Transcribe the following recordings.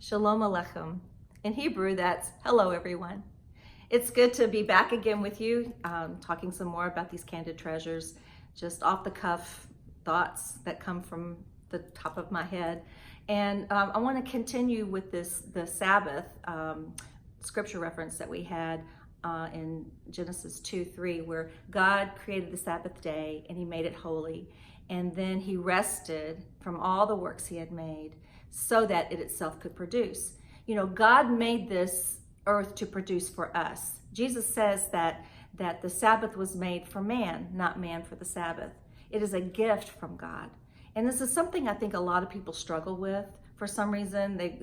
Shalom Aleichem. In Hebrew, that's hello, everyone. It's good to be back again with you, talking some more about these candid treasures, just off the cuff thoughts that come from the top of my head. And I want to continue with the Sabbath scripture reference that we had in Genesis 2:3, where God created the Sabbath day and he made it holy. And then he rested from all the works he had made so that it itself could produce. You know, God made this earth to produce for us. Jesus says that the Sabbath was made for man, not man for the Sabbath. It is a gift from God. And this is something I think a lot of people struggle with. For some reason, they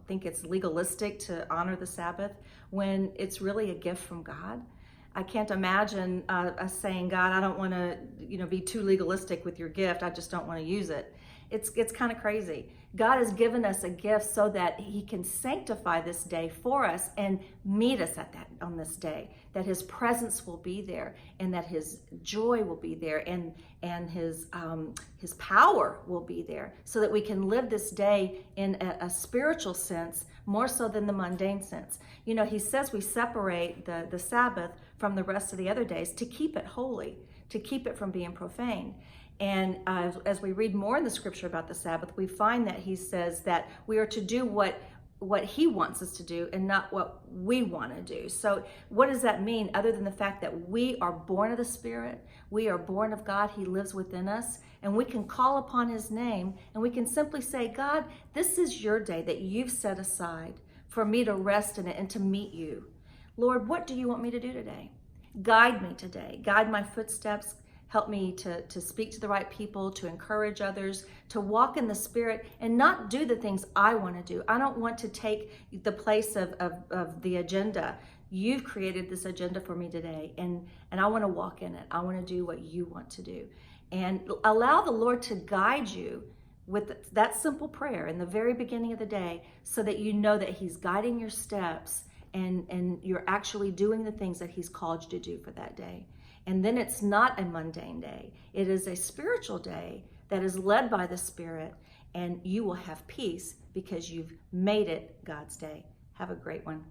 think it's legalistic to honor the Sabbath when it's really a gift from God. I can't imagine us saying, God, I don't want to, be too legalistic with your gift. I just don't want to use it. It's kind of crazy. God has given us a gift so that he can sanctify this day for us and meet us on this day, that his presence will be there and that his joy will be there and his power will be there so that we can live this day in a spiritual sense more so than the mundane sense. You know, he says we separate the Sabbath from the rest of the other days to keep it holy, to keep it from being profane. And as we read more in the scripture about the Sabbath, we find that he says that we are to do what he wants us to do and not what we want to do. So what does that mean other than the fact that we are born of the Spirit, we are born of God, he lives within us, and we can call upon his name and we can simply say, God, this is your day that you've set aside for me to rest in it and to meet you. Lord, what do you want me to do today? Guide me today. Guide my footsteps. Help me to speak to the right people, to encourage others, to walk in the Spirit and not do the things I want to do. I don't want to take the place of the agenda. You've created this agenda for me today, and I want to walk in it. I want to do what you want to do. And allow the Lord to guide you with that simple prayer in the very beginning of the day so that you know that he's guiding your steps and you're actually doing the things that he's called you to do for that day. And then it's not a mundane day. It is a spiritual day that is led by the Spirit, and you will have peace because you've made it God's day. Have a great one.